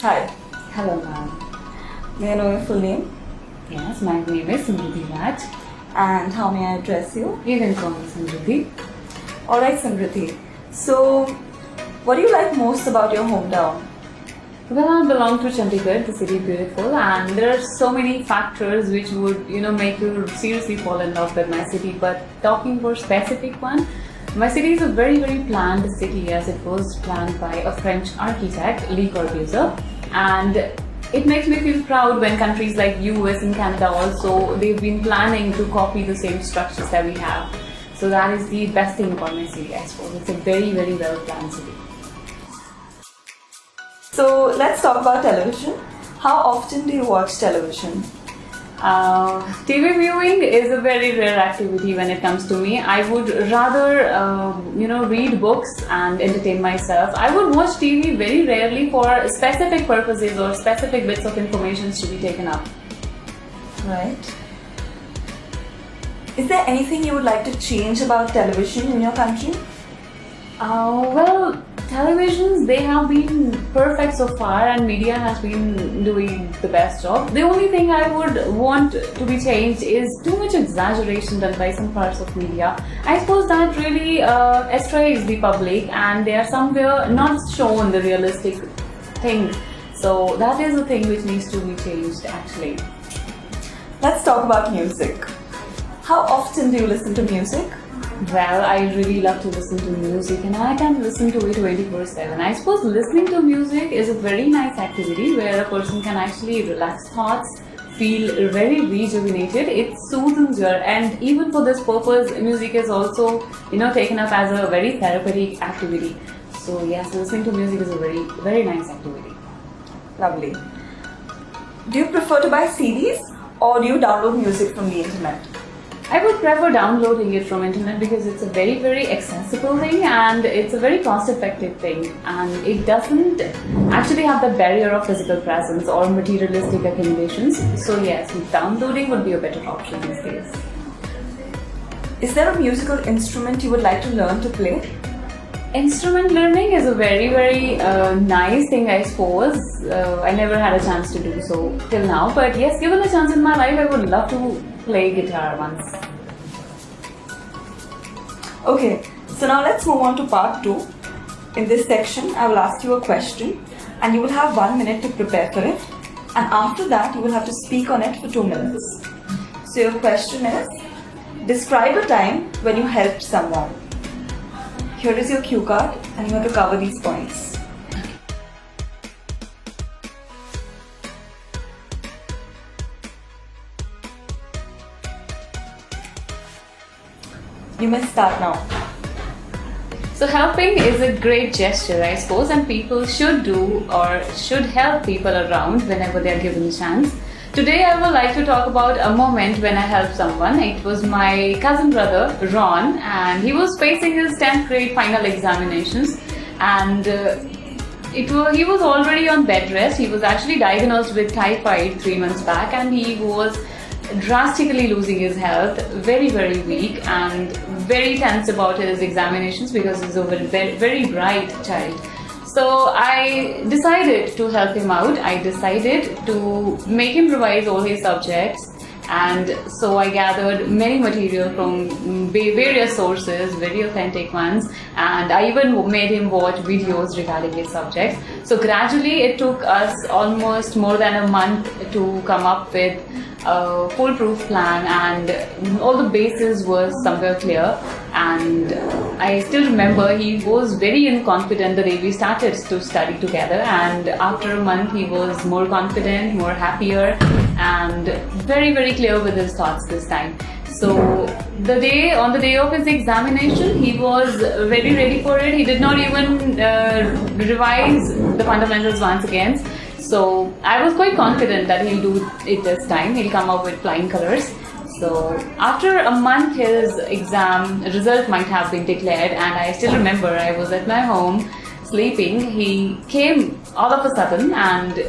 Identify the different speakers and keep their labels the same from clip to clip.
Speaker 1: Hi,
Speaker 2: Hello, ma'am.
Speaker 1: may I know your full name
Speaker 2: Yes, my name is Samriddhi Raj.
Speaker 1: and how may I address you?
Speaker 2: You can call me Samriddhi.
Speaker 1: Alright, Samriddhi. So, what do you like most about your hometown?
Speaker 2: Well, I belong to Chandigarh, the city beautiful, and there are so many factors which would, make you seriously fall in love with my city. But talking for specific one, my city is a very, very planned city as it was planned by a French architect, Le Corbusier, and it makes me feel proud when countries like US and Canada also, they've been planning to copy the same structures that we have. So that is the best thing about my city, I suppose. It's a very, very well planned city.
Speaker 1: So, let's talk about television. How often do you watch television?
Speaker 2: TV viewing is a very rare activity when it comes to me. I would rather, read books and entertain myself. I would watch TV very rarely for specific purposes or specific bits of information to be taken up.
Speaker 1: Right. Is there anything you would like to change about television in your country?
Speaker 2: Well, televisions, they have been perfect so far and media has been doing the best job. The only thing I would want to be changed is too much exaggeration done by some parts of media. I suppose that really estrays the public and they are somewhere not shown the realistic thing. So that is the thing which needs to be changed actually.
Speaker 1: Let's talk about music. How often do you listen to music?
Speaker 2: Well, I really love to listen to music and I can listen to it 24/7. I suppose listening to music is a very nice activity where a person can actually relax thoughts, feel very rejuvenated. It soothes your, and even for this purpose, music is also, taken up as a very therapeutic activity. So yes, listening to music is a very, very nice activity.
Speaker 1: Lovely. Do you prefer to buy CDs or do you download music from the internet?
Speaker 2: I would prefer downloading it from internet because it's a very, very accessible thing and it's a very cost-effective thing, and it doesn't actually have the barrier of physical presence or materialistic accumulations. So yes, downloading would be a better option these days.
Speaker 1: Is there a musical instrument you would like to learn to play?
Speaker 2: Instrument learning is a very, very nice thing, I suppose. I never had a chance to do so till now, but yes, given a chance in my life, I would love to play guitar once.
Speaker 1: Okay, so now let's move on to part 2. In this section, I will ask you a question and you will have 1 minute to prepare for it, and after that you will have to speak on it for 2 minutes. So your question is, describe a time when you helped someone. Here is your cue card and you have to cover these points. You may start now.
Speaker 2: So helping is a great gesture, I suppose, and people should do or should help people around whenever they are given a chance. Today I would like to talk about a moment when I helped someone. It was my cousin brother, Ron, and he was facing his 10th grade final examinations, and he was already on bed rest. He was actually diagnosed with typhoid 3 months back, and he was drastically losing his health, very, very weak and very tense about his examinations because he's a very, very bright child. So I decided to help him out. I decided to make him revise all his subjects, and so I gathered many material from various sources, very authentic ones, and I even made him watch videos regarding his subjects. So gradually it took us almost more than a month to come up with a foolproof plan, and all the bases was somewhere clear. And I still remember he was very confident the day we started to study together, and after a month he was more confident, more happier, and very, very clear with his thoughts this time. So on the day of his examination, he was very ready for it. He did not even revise the fundamentals once again. So I was quite confident that he'll do it this time. He'll come up with flying colors. So after a month, his exam result might have been declared, and I still remember I was at my home sleeping. He came all of a sudden, and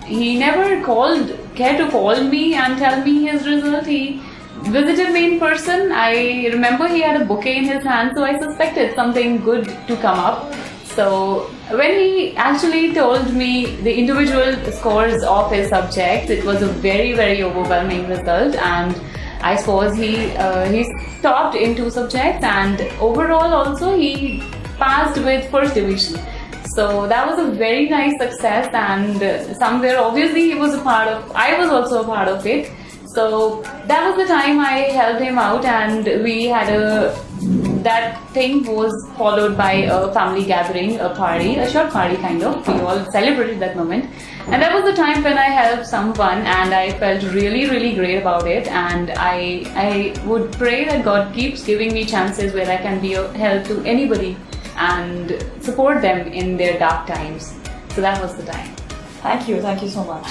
Speaker 2: he never cared to call me and tell me his result. He visited me in person. I remember he had a bouquet in his hand, so I suspected something good to come up. So when he actually told me the individual scores of his subjects, it was a very, very overwhelming result, and I suppose he topped in 2 subjects, and overall also he passed with first division. So that was a very nice success, and somewhere obviously he was a part of. I was also a part of it. So that was the time I helped him out, and we had that thing was followed by a family gathering, a party, a short party kind of. We all celebrated that moment. And that was the time when I helped someone, and I felt really, really great about it. And I would pray that God keeps giving me chances where I can be of help to anybody and support them in their dark times. So that was the time.
Speaker 1: Thank you so much.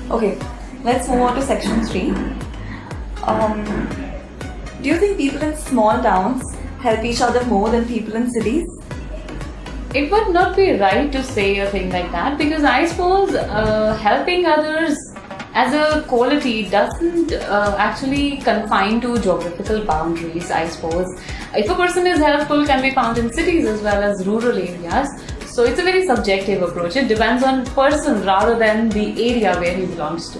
Speaker 1: Okay, let's move on to section 3. Do you think people in small towns help each other more than people in cities?
Speaker 2: It would not be right to say a thing like that, because I suppose helping others as a quality doesn't actually confine to geographical boundaries, I suppose. If a person is helpful, can be found in cities as well as rural areas. So it's a very subjective approach. It depends on person rather than the area where he belongs to.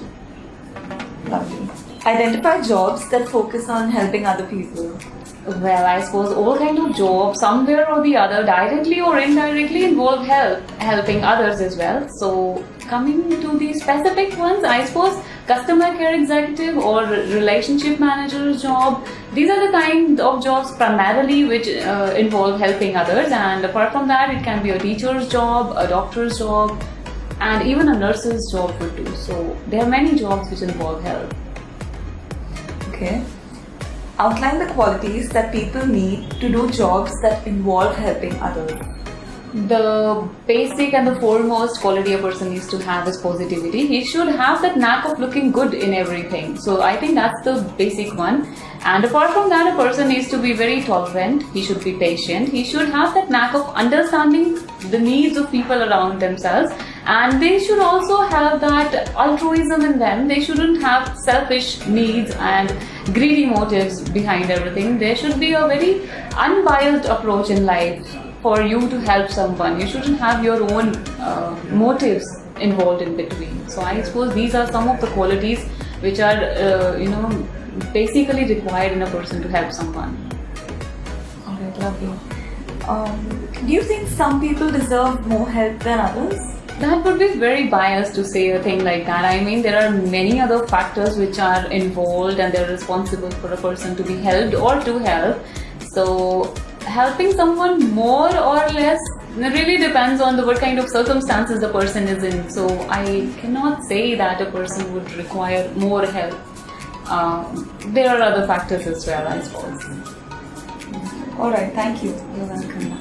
Speaker 1: Lovely. Identify jobs that focus on helping other people.
Speaker 2: Well, I suppose all kind of jobs, somewhere or the other, directly or indirectly, involve helping others as well. So coming to the specific ones, I suppose customer care executive or relationship manager's job, these are the kind of jobs primarily which involve helping others. And apart from that, it can be a teacher's job, a doctor's job, and even a nurse's job would do. So there are many jobs which involve help.
Speaker 1: Okay. Outline the qualities that people need to do jobs that involve helping others.
Speaker 2: The basic and the foremost quality a person needs to have is positivity. He should have that knack of looking good in everything. So I think that's the basic one. And apart from that, a person needs to be very tolerant. He should be patient. He should have that knack of understanding the needs of people around themselves. And they should also have that altruism in them. They shouldn't have selfish needs and greedy motives behind everything. There should be a very unbiased approach in life for you to help someone. You shouldn't have your own motives involved in between. So I suppose these are some of the qualities which are, basically required in a person to help someone.
Speaker 1: Alright, lovely. Do you think some people deserve more help than others?
Speaker 2: That would be very biased to say a thing like that. I mean, there are many other factors which are involved and they're responsible for a person to be helped or to help. So helping someone more or less really depends on what kind of circumstances the person is in. So I cannot say that a person would require more help. There are other factors as well, I suppose.
Speaker 1: Alright, thank you.
Speaker 2: You're welcome.